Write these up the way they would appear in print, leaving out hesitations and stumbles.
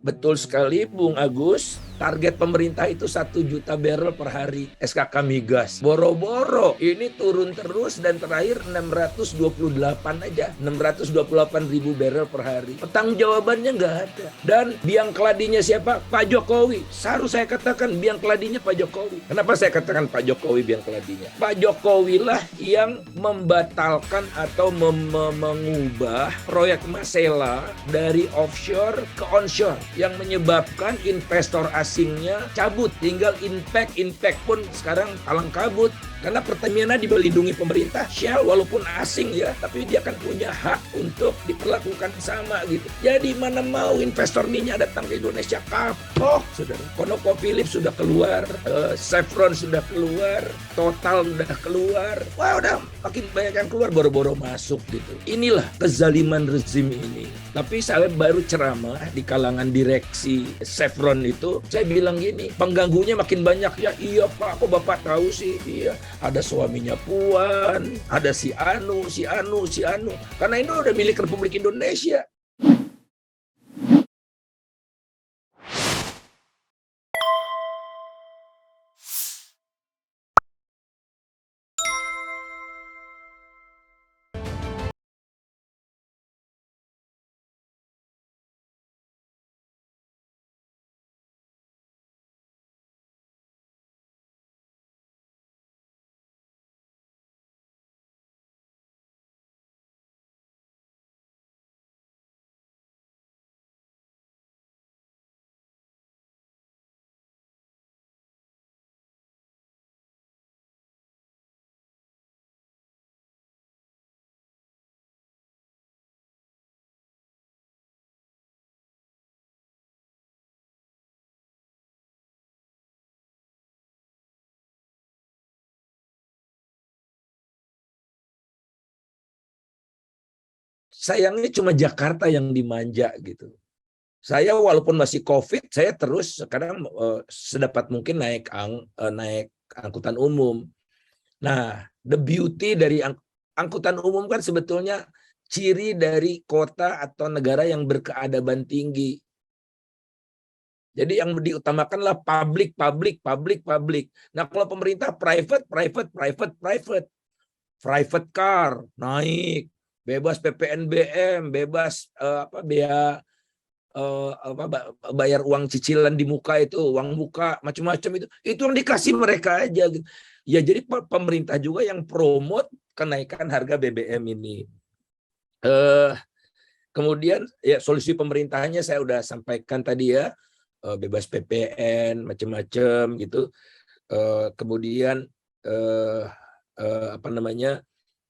Betul sekali, Bung Agus. Target pemerintah itu 1 juta barrel per hari SKK migas. Boro-boro ini turun terus dan terakhir 628 aja. 628 ribu barrel per hari. Petang jawabannya nggak ada. Dan biang keladinya siapa? Pak Jokowi. Seharus saya katakan biang keladinya Pak Jokowi. Kenapa saya katakan Pak Jokowi biang keladinya? Pak Jokowi lah yang membatalkan atau mengubah proyek Masela dari offshore ke onshore, yang menyebabkan investor asingnya cabut, tinggal impact pun sekarang kalang kabut karena Pertamina dilindungi pemerintah. Shell walaupun asing ya, tapi dia kan punya hak untuk diperlakukan sama gitu. Jadi mana mau investor minyak datang ke Indonesia, kapok saudara. ConocoPhillips sudah keluar, Chevron sudah keluar, Total sudah keluar. Wah udah makin banyak yang keluar, boro-boro masuk gitu. Inilah kezaliman rezim ini. Tapi saya baru ceramah di kalangan direksi Chevron itu, saya bilang gini, pengganggunya makin banyak ya. Iya Pak, kok Bapak tahu sih? Iya, ada suaminya Puan, ada si Anu. Karena ini udah milik Republik Indonesia. Sayangnya cuma Jakarta yang dimanja gitu. Saya walaupun masih COVID, saya terus sekarang sedapat mungkin naik angkutan umum. Nah, the beauty dari angkutan umum kan sebetulnya ciri dari kota atau negara yang berkeadaban tinggi. Jadi yang diutamakanlah public. Nah, kalau pemerintah private. Private car naik, bebas PPNBM, bebas biaya bayar uang cicilan di muka itu, uang muka macam-macam itu yang dikasih mereka aja gitu. Ya jadi pemerintah juga yang promote kenaikan harga BBM ini. Kemudian ya solusi pemerintahnya saya udah sampaikan tadi ya, bebas PPN macam-macam gitu. Kemudian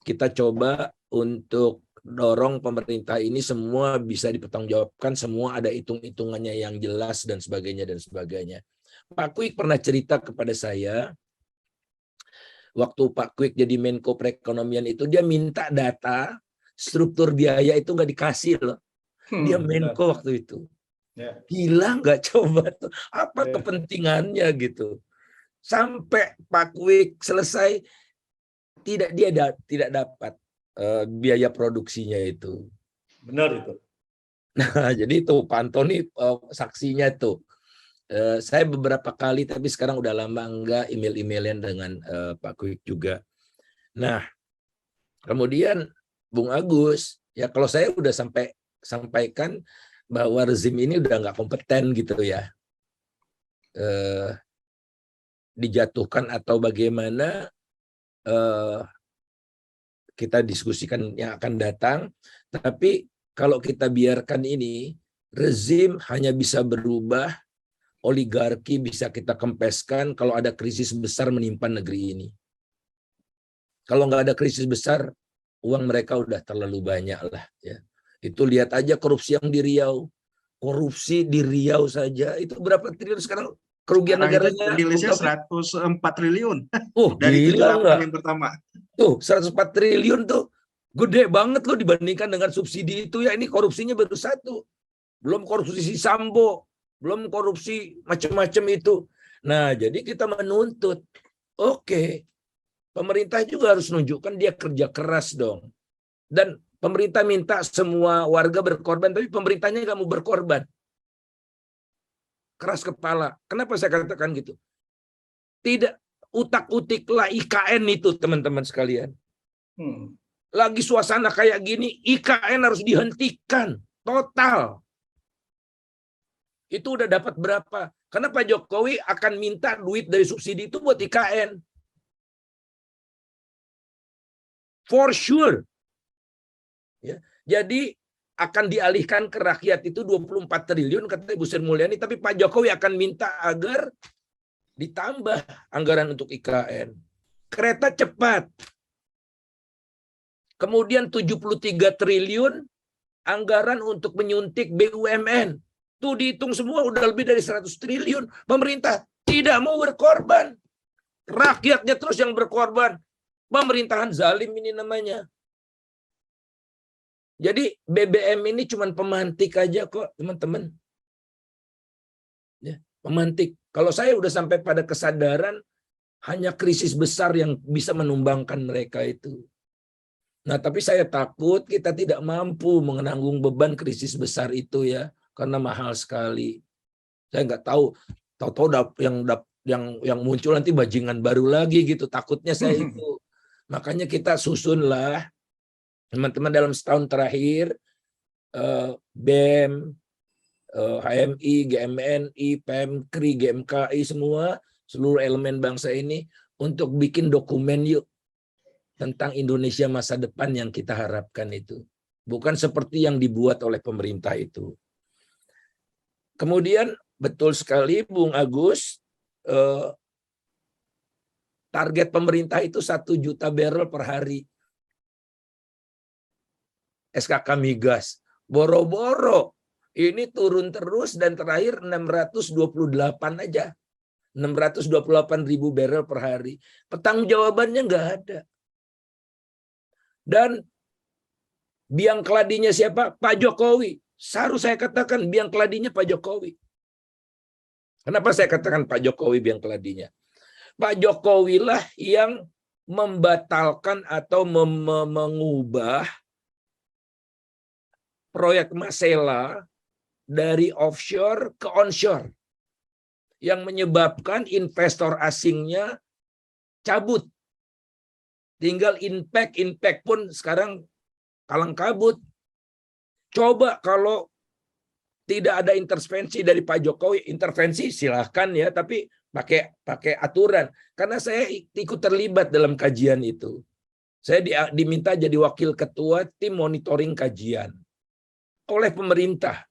kita coba untuk dorong pemerintah ini semua bisa dipertanggungjawabkan, semua ada hitung-hitungannya yang jelas dan sebagainya. Pak Kwik pernah cerita kepada saya, waktu Pak Kwik jadi Menko Perekonomian itu, dia minta data struktur biaya itu nggak dikasih loh. Dia Menko waktu itu. Gila nggak coba tuh, apa kepentingannya gitu. Sampai Pak Kwik selesai, tidak dapat biaya produksinya itu. Benar itu. Nah, jadi itu Pak Antoni saksinya tuh. Saya beberapa kali, tapi sekarang udah lama enggak email-emailan dengan Pak Kwik juga. Nah, kemudian Bung Agus, ya kalau saya udah sampaikan bahwa rezim ini udah nggak kompeten gitu ya. Dijatuhkan atau bagaimana, kita diskusikan yang akan datang. Tapi kalau kita biarkan ini, rezim hanya bisa berubah, oligarki bisa kita kempeskan kalau ada krisis besar menimpa negeri ini. Kalau nggak ada krisis besar, uang mereka udah terlalu banyak lah ya. Itu lihat aja korupsi yang di Riau. Korupsi di Riau saja itu berapa triliun sekarang kerugian Sekarang itu negaranya? rilisnya 104 triliun dari Gila 78 nggak? yang pertama. Tuh 104 triliun tuh gede banget loh dibandingkan dengan subsidi itu ya. Ini korupsinya baru 1. Belum korupsi si Sambo, belum korupsi macam-macam itu. Nah, jadi kita menuntut, oke, pemerintah juga harus menunjukkan dia kerja keras dong. Dan pemerintah minta semua warga berkorban, tapi pemerintahnya nggak mau berkorban. keras kepala. Kenapa saya katakan gitu? Tidak utak-utiklah IKN itu, teman-teman sekalian. Lagi suasana kayak gini, IKN harus dihentikan total. Itu udah dapat berapa? Karena Pak Jokowi akan minta duit dari subsidi itu buat IKN. For sure. Ya. Jadi akan dialihkan ke rakyat itu 24 triliun kata Ibu Sri Mulyani, tapi Pak Jokowi akan minta agar ditambah anggaran untuk IKN. Kereta cepat. Kemudian 73 triliun anggaran untuk menyuntik BUMN. Tuh dihitung semua udah lebih dari 100 triliun. Pemerintah tidak mau berkorban. Rakyatnya terus yang berkorban. Pemerintahan zalim ini namanya. Jadi BBM ini cuma pemantik aja kok, teman-teman. Ya, pemantik. Kalau saya udah sampai pada kesadaran, hanya krisis besar yang bisa menumbangkan mereka itu. Nah, tapi saya takut kita tidak mampu menanggung beban krisis besar itu ya, karena mahal sekali. Saya nggak tahu, tahu-tahu yang muncul nanti bajingan baru lagi gitu. Takutnya saya itu. Makanya kita susunlah, teman-teman, dalam setahun terakhir, BEM, HMI, GMNI, PMKRI, GMKI, seluruh elemen bangsa ini untuk bikin dokumen yuk tentang Indonesia masa depan yang kita harapkan itu. Bukan seperti yang dibuat oleh pemerintah itu. Kemudian betul sekali Bung Agus, target pemerintah itu 1 juta barrel per hari. SKK migas. Boro-boro. Ini turun terus dan terakhir 628 aja. 628.000 barrel per hari. Pertanggungjawabannya nggak ada. Dan biang keladinya siapa? Pak Jokowi. Harus saya katakan biang keladinya Pak Jokowi. Kenapa saya katakan Pak Jokowi biang keladinya? Pak Jokowi lah yang membatalkan atau mengubah proyek Masela dari offshore ke onshore. Yang menyebabkan investor asingnya cabut. Tinggal impact pun sekarang kalang kabut. Coba kalau tidak ada intervensi dari Pak Jokowi, intervensi silahkan ya, tapi pakai aturan. Karena saya ikut terlibat dalam kajian itu. Saya diminta jadi wakil ketua tim monitoring kajian oleh pemerintah.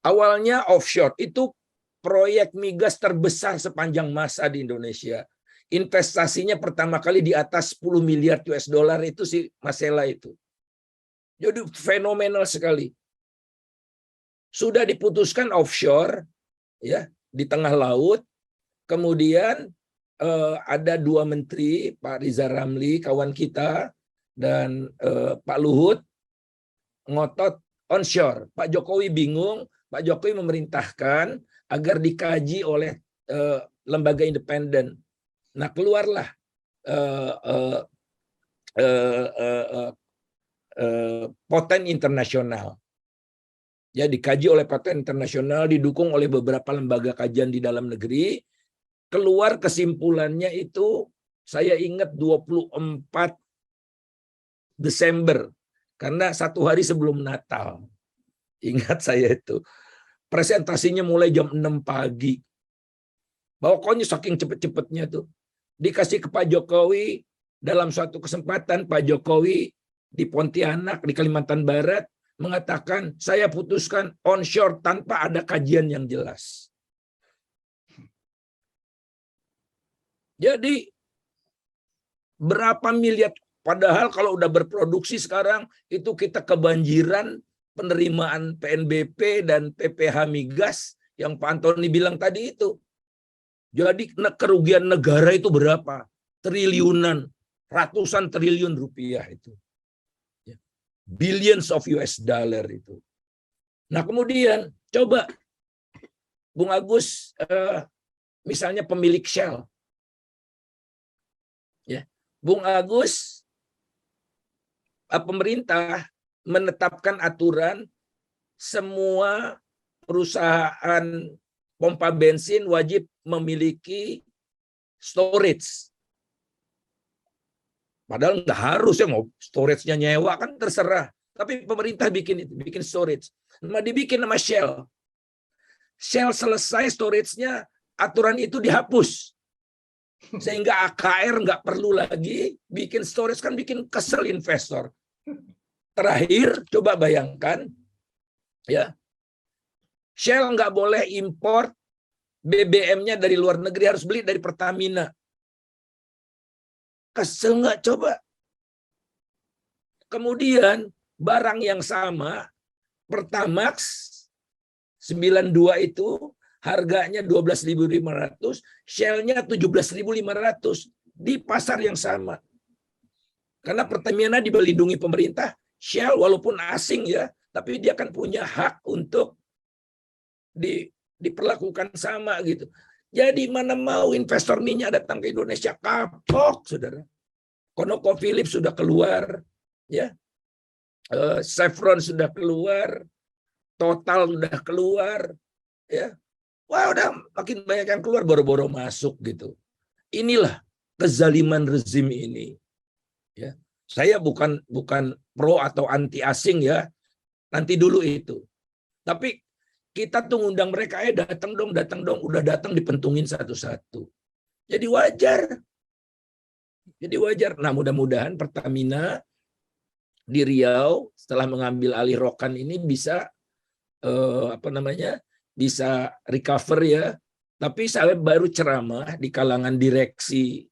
Awalnya offshore, itu proyek migas terbesar sepanjang masa di Indonesia. Investasinya pertama kali di atas 10 miliar US dollar itu si Masela itu. Jadi fenomenal sekali. Sudah diputuskan offshore ya di tengah laut. Kemudian ada 2 menteri, Pak Riza Ramli kawan kita dan Pak Luhut ngotot onshore. Pak Jokowi bingung, Pak Jokowi memerintahkan agar dikaji oleh lembaga independen. Nah, keluarlah Poten Internasional. Ya, dikaji oleh Poten Internasional, didukung oleh beberapa lembaga kajian di dalam negeri. Keluar kesimpulannya itu, saya ingat 24 Desember. Karena 1 hari sebelum Natal. Ingat saya itu. Presentasinya mulai jam 6 pagi. Pokoknya saking cepet-cepetnya tuh. Dikasih ke Pak Jokowi, dalam suatu kesempatan Pak Jokowi di Pontianak, di Kalimantan Barat, mengatakan, saya putuskan onshore tanpa ada kajian yang jelas. Jadi, berapa miliar, padahal kalau udah berproduksi sekarang, itu kita kebanjiran penerimaan PNBP dan PPH migas, yang Pak Antoni bilang tadi itu. Jadi kerugian negara itu berapa? Triliunan, ratusan triliun rupiah itu. Billions of US dollar itu. Nah kemudian coba Bung Agus, misalnya pemilik Shell. Ya, Bung Agus, pemerintah menetapkan aturan semua perusahaan pompa bensin wajib memiliki storage. Padahal nggak harus ya, mau storage-nya nyewa kan terserah. Tapi pemerintah bikin itu, bikin storage. Nah, dibikin sama Shell. Shell selesai storage-nya, aturan itu dihapus. Sehingga AKR nggak perlu lagi bikin storage, kan bikin kesel investor. Terakhir, coba bayangkan, ya, Shell nggak boleh import BBM-nya dari luar negeri, harus beli dari Pertamina. Kesel nggak coba? Kemudian barang yang sama, Pertamax 92 itu harganya 12.500, Shell-nya 17.500 di pasar yang sama. Karena Pertamina dilindungi pemerintah, Shell walaupun asing ya, tapi dia kan punya hak untuk diperlakukan sama gitu. Jadi mana mau investor minyak datang ke Indonesia, kapok, saudara. ConocoPhillips sudah keluar, ya. Chevron sudah keluar, Total sudah keluar, ya. Wah, udah makin banyak yang keluar, boro-boro masuk gitu. Inilah kezaliman rezim ini. Ya. Saya bukan pro atau anti asing ya. Nanti dulu itu. Tapi kita tuh ngundang mereka, datang dong, udah datang dipentungin satu-satu. Jadi wajar. Nah, mudah-mudahan Pertamina di Riau setelah mengambil alih Rokan ini bisa bisa recover ya. Tapi saya baru ceramah di kalangan direksi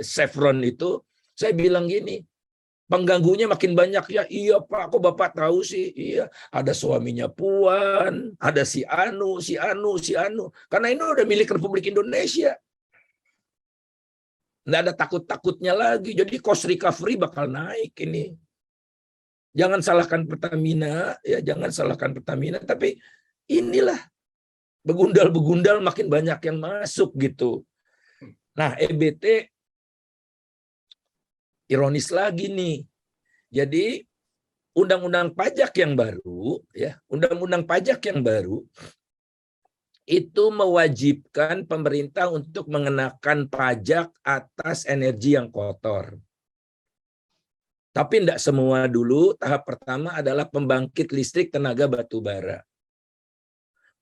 Chevron itu, saya bilang gini, pengganggunya makin banyak ya. Iya Pak, kok Bapak tahu sih? Iya, ada suaminya Puan, ada si Anu. Karena ini udah milik Republik Indonesia. Nggak ada takut-takutnya lagi. Jadi cost recovery bakal naik ini. Jangan salahkan Pertamina, ya jangan salahkan Pertamina. Tapi inilah begundal-begundal makin banyak yang masuk gitu. Nah, EBT ironis lagi nih. Jadi undang-undang pajak yang baru, ya, undang-undang pajak yang baru itu mewajibkan pemerintah untuk mengenakan pajak atas energi yang kotor. Tapi tidak semua dulu. Tahap pertama adalah pembangkit listrik tenaga batu bara.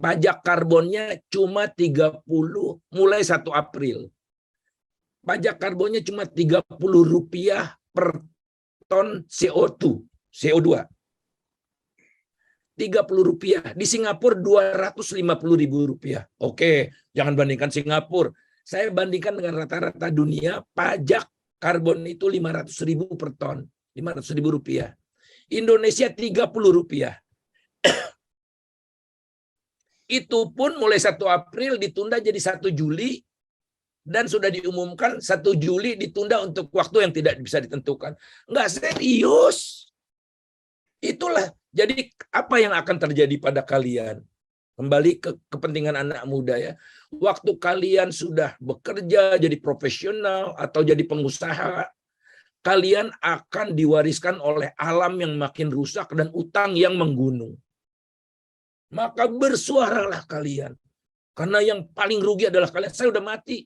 Pajak karbonnya cuma 30 mulai 1 April. Pajak karbonnya cuma Rp30 per ton CO2. Rp30. Di Singapura Rp250.000. Oke, jangan bandingkan Singapura. Saya bandingkan dengan rata-rata dunia, pajak karbon itu Rp500.000 per ton. Rp500.000. Indonesia Rp30. Itu pun mulai 1 April ditunda jadi 1 Juli. Dan sudah diumumkan 1 Juli ditunda untuk waktu yang tidak bisa ditentukan. Nggak serius. Itulah. Jadi apa yang akan terjadi pada kalian? Kembali ke kepentingan anak muda ya. Waktu kalian sudah bekerja jadi profesional atau jadi pengusaha, kalian akan diwariskan oleh alam yang makin rusak dan utang yang menggunung. Maka bersuaralah kalian. Karena yang paling rugi adalah kalian. Saya udah mati.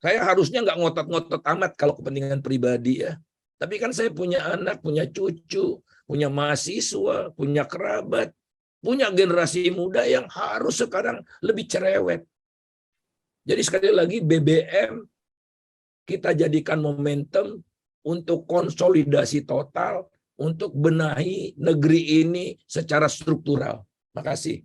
Saya harusnya nggak ngotot-ngotot amat kalau kepentingan pribadi ya. Tapi kan saya punya anak, punya cucu, punya mahasiswa, punya kerabat, punya generasi muda yang harus sekarang lebih cerewet. Jadi sekali lagi BBM kita jadikan momentum untuk konsolidasi total, untuk benahi negeri ini secara struktural. Makasih.